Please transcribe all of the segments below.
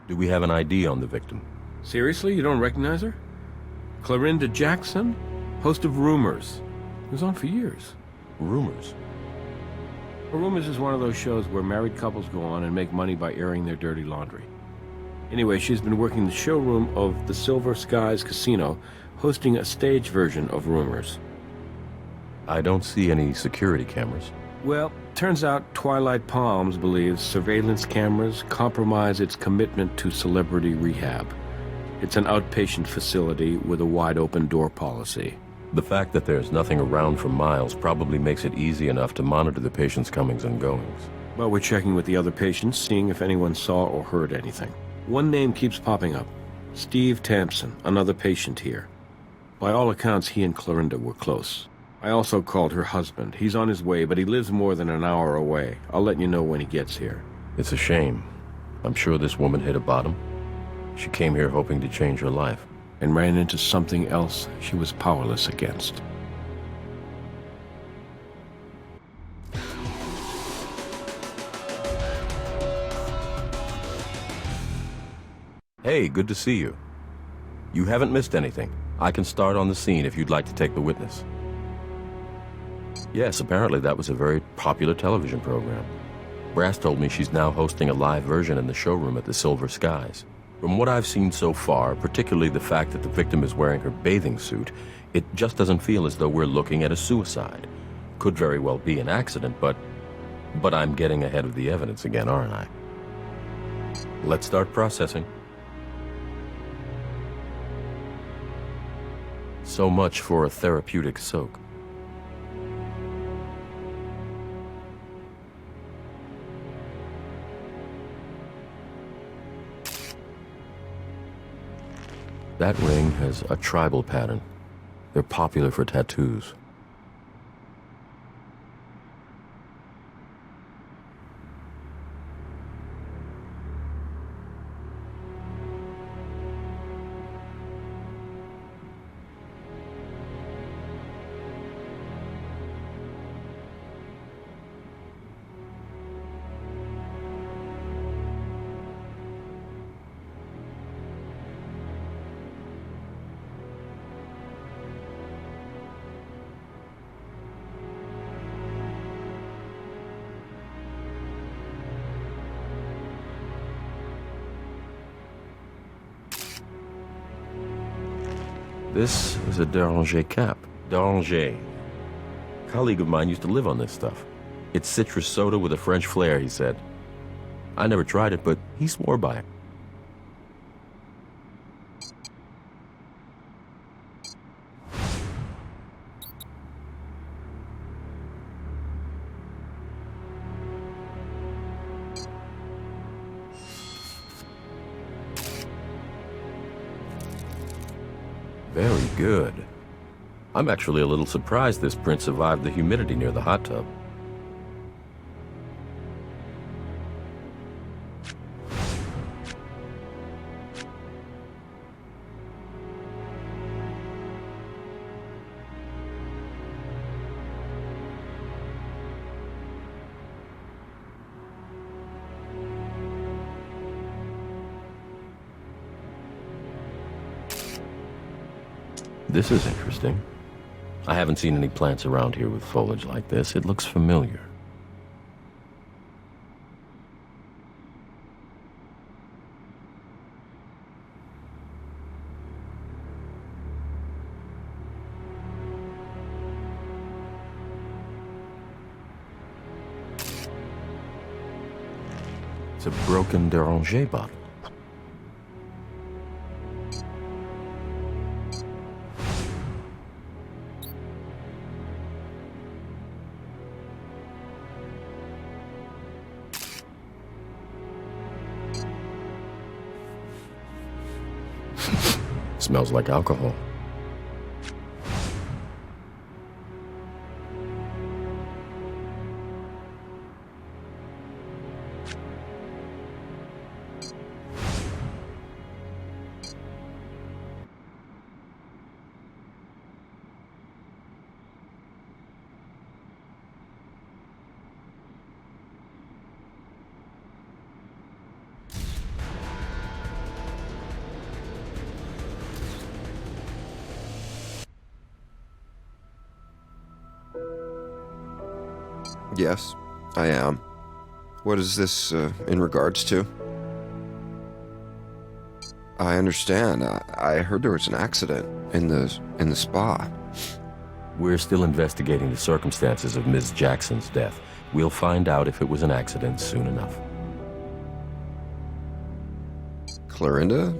Do we have an ID on the victim? Seriously? You don't recognize her? Clorinda Jackson? Host of Rumors. It was on for years. Rumors? Rumors is one of those shows where married couples go on and make money by airing their dirty laundry. Anyway, she's been working the showroom of the Silver Skies Casino, hosting a stage version of Rumors. I don't see any security cameras. Well, turns out Twilight Palms believes surveillance cameras compromise its commitment to celebrity rehab. It's an outpatient facility with a wide-open door policy. The fact that there's nothing around for miles probably makes it easy enough to monitor the patient's comings and goings. Well, we're checking with the other patients, seeing if anyone saw or heard anything. One name keeps popping up. Steve Tampson, another patient here. By all accounts, he and Clorinda were close. I also called her husband. He's on his way, but he lives more than an hour away. I'll let you know when he gets here. It's a shame. I'm sure this woman hit a bottom. She came here hoping to change her life. And ran into something else she was powerless against. Hey, good to see you. You haven't missed anything. I can start on the scene if you'd like to take the witness. Yes, apparently that was a very popular television program. Brass told me she's now hosting a live version in the showroom at the Silver Skies. From what I've seen so far, particularly the fact that the victim is wearing her bathing suit, it just doesn't feel as though we're looking at a suicide. Could very well be an accident, but I'm getting ahead of the evidence again, aren't I? Let's start processing. So much for a therapeutic soak. That ring has a tribal pattern. They're popular for tattoos. This is a Déranger cap. Déranger. A colleague of mine used to live on this stuff. It's citrus soda with a French flair, he said. I never tried it, but he swore by it. Very good. I'm actually a little surprised this print survived the humidity near the hot tub. This is interesting. I haven't seen any plants around here with foliage like this. It looks familiar. It's a broken Déranger bottle. Smells like alcohol. Yes, I am. What is this in regards to? I understand. I heard there was an accident in the spa. We're still investigating the circumstances of Ms. Jackson's death. We'll find out if it was an accident soon enough. Clorinda?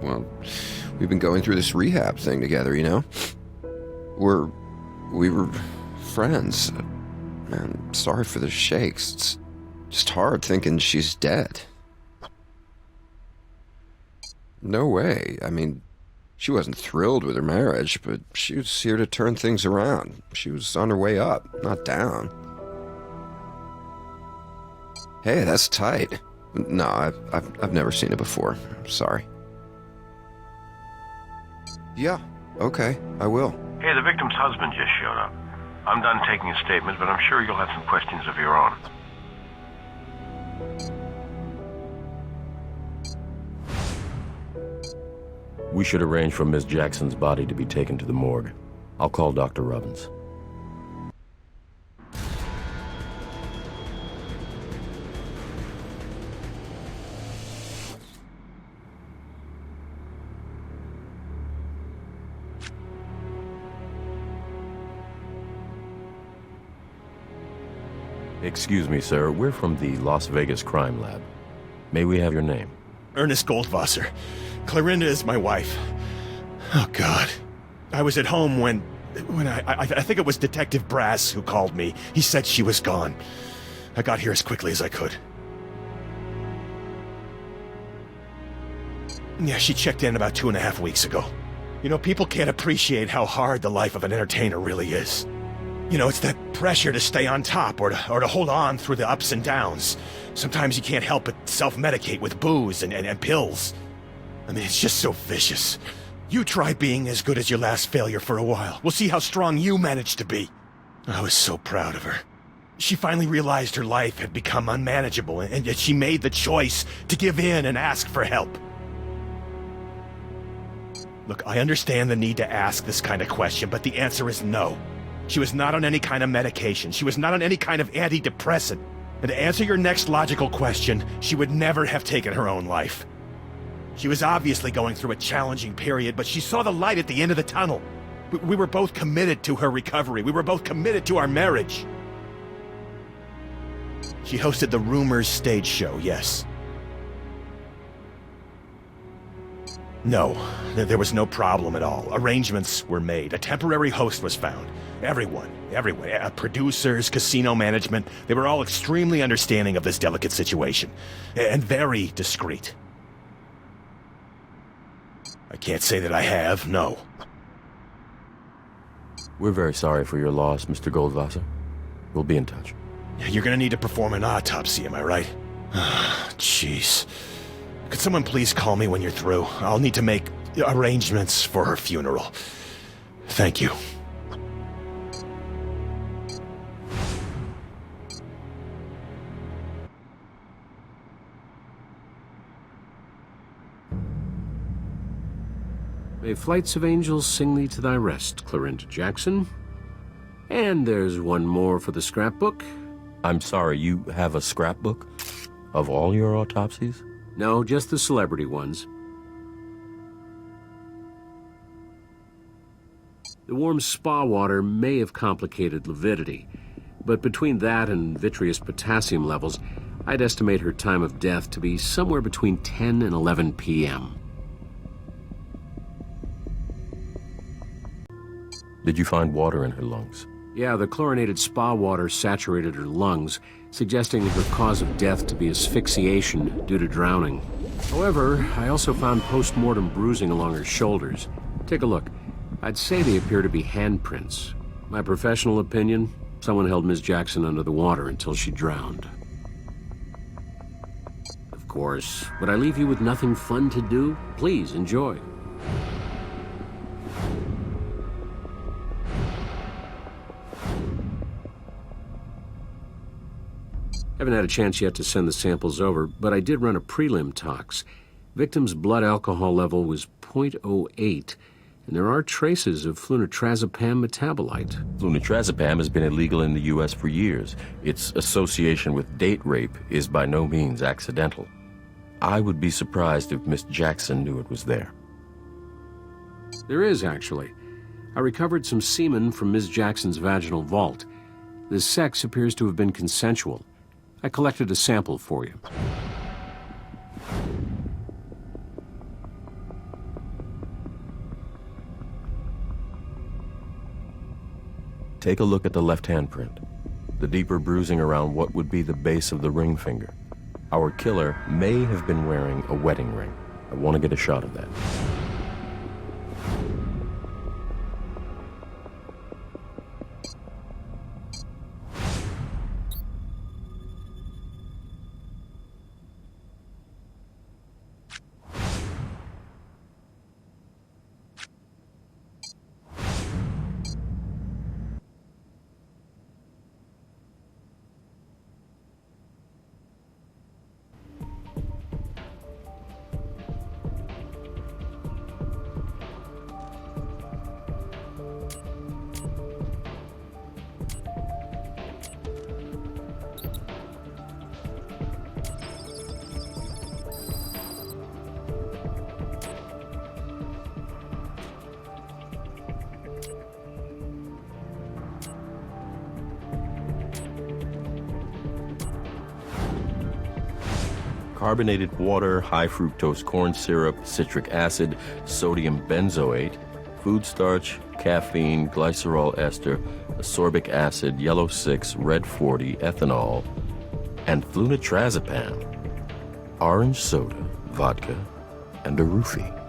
Well, we've been going through this rehab thing together, you know? We were friends. Man, sorry for the shakes. It's just hard thinking she's dead. No way. I mean, she wasn't thrilled with her marriage, but she was here to turn things around. She was on her way up, not down. Hey, that's tight. No, I've never seen it before. Sorry. Yeah, okay, I will. Hey, the victim's husband just showed up. I'm done taking a statement, but I'm sure you'll have some questions of your own. We should arrange for Ms. Jackson's body to be taken to the morgue. I'll call Dr. Robbins. Excuse me, sir. We're from the Las Vegas Crime Lab. May we have your name? Ernest Goldwasser. Clorinda is my wife. Oh, God. I was at home when I think it was Detective Brass who called me. He said she was gone. I got here as quickly as I could. Yeah, she checked in about 2.5 weeks ago. You know, people can't appreciate how hard the life of an entertainer really is. You know, it's that pressure to stay on top or to hold on through the ups and downs. Sometimes you can't help but self-medicate with booze and pills. I mean, it's just so vicious. You try being as good as your last failure for a while. We'll see how strong you manage to be. I was so proud of her. She finally realized her life had become unmanageable, and yet she made the choice to give in and ask for help. Look, I understand the need to ask this kind of question, but the answer is no. She was not on any kind of medication. She was not on any kind of antidepressant. And to answer your next logical question, she would never have taken her own life. She was obviously going through a challenging period, but she saw the light at the end of the tunnel. We were both committed to her recovery. We were both committed to our marriage. She hosted the Rumors stage show, yes. No, there was no problem at all. Arrangements were made. A temporary host was found. Everyone, producers, casino management, they were all extremely understanding of this delicate situation, and very discreet. I can't say that I have, no. We're very sorry for your loss, Mr. Goldwasser. We'll be in touch. You're gonna need to perform an autopsy, am I right? Jeez. Could someone please call me when you're through? I'll need to make arrangements for her funeral. Thank you. May flights of angels sing thee to thy rest, Clorinda Jackson. And there's one more for the scrapbook. I'm sorry, you have a scrapbook of all your autopsies? No, just the celebrity ones. The warm spa water may have complicated lividity, but between that and vitreous potassium levels, I'd estimate her time of death to be somewhere between 10 and 11 p.m. Did you find water in her lungs? Yeah, the chlorinated spa water saturated her lungs, suggesting her cause of death to be asphyxiation due to drowning. However, I also found post-mortem bruising along her shoulders. Take a look. I'd say they appear to be handprints. My professional opinion, someone held Ms. Jackson under the water until she drowned. Of course, would I leave you with nothing fun to do? Please, enjoy. Haven't had a chance yet to send the samples over, but I did run a prelim tox. Victim's blood alcohol level was .08, and there are traces of flunitrazepam metabolite. Flunitrazepam has been illegal in the U.S. for years. Its association with date rape is by no means accidental. I would be surprised if Miss Jackson knew it was there. There is, actually. I recovered some semen from Ms. Jackson's vaginal vault. The sex appears to have been consensual. I collected a sample for you. Take a look at the left handprint. The deeper bruising around what would be the base of the ring finger. Our killer may have been wearing a wedding ring. I want to get a shot of that. Carbonated water, high fructose corn syrup, citric acid, sodium benzoate, food starch, caffeine, glycerol ester, ascorbic acid, yellow 6, red 40, ethanol, and flunitrazepam, orange soda, vodka, and a roofie.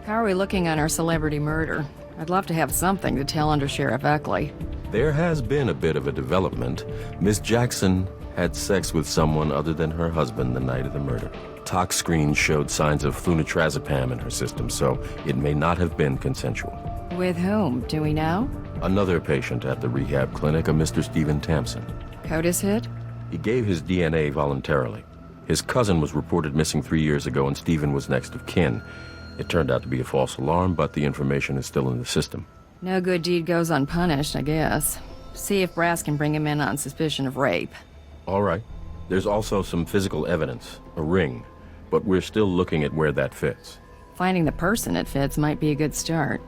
How are we looking on our celebrity murder? I'd love to have something to tell Under Sheriff Eckley. There has been a bit of a development. Miss Jackson had sex with someone other than her husband the night of the murder. Tox screens showed signs of flunitrazepam in her system, so it may not have been consensual. With whom? Do we know? Another patient at the rehab clinic, a Mr. Stephen Tampson. CODIS hit? He gave his DNA voluntarily. His cousin was reported missing 3 years ago, and Stephen was next of kin. It turned out to be a false alarm, but the information is still in the system. No good deed goes unpunished, I guess. See if Brass can bring him in on suspicion of rape. All right. There's also some physical evidence, a ring, but we're still looking at where that fits. Finding the person it fits might be a good start.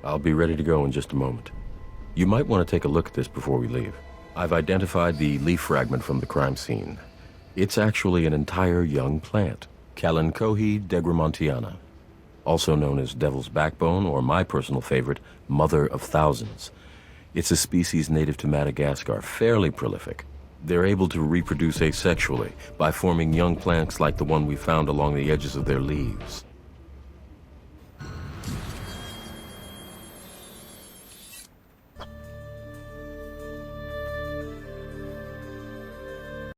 I'll be ready to go in just a moment. You might want to take a look at this before we leave. I've identified the leaf fragment from the crime scene. It's actually an entire young plant, Kalanchoe degramontiana, also known as devil's backbone, or my personal favorite, mother of thousands. It's a species native to Madagascar, fairly prolific. They're able to reproduce asexually by forming young plants like the one we found along the edges of their leaves.